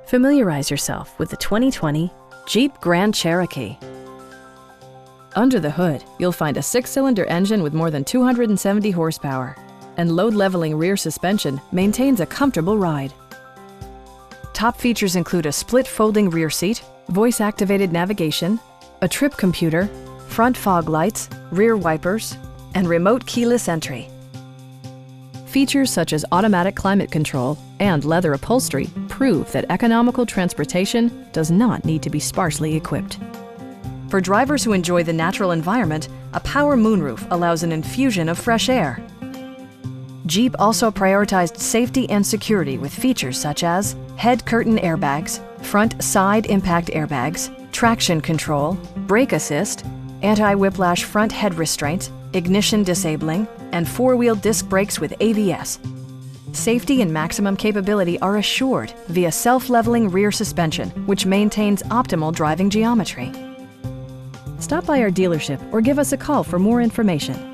Familiarize yourself with the 2020 Jeep Grand Cherokee. Under the hood, you'll find a 6-cylinder engine with more than 270 horsepower, and load-leveling rear suspension maintains a comfortable ride. Top features include a split folding rear seat, voice-activated navigation, a trip computer, front fog lights, rear wipers, and remote keyless entry. Features such as automatic climate control and leather upholstery prove that economical transportation does not need to be sparsely equipped. For drivers who enjoy the natural environment, a power moonroof allows an infusion of fresh air. Jeep also prioritized safety and security with features such as head curtain airbags, front side impact airbags, traction control, brake assist, anti-whiplash front head restraints, ignition disabling, and 4-wheel disc brakes with ABS. Safety and maximum capability are assured via self-leveling rear suspension, which maintains optimal driving geometry. Stop by our dealership or give us a call for more information.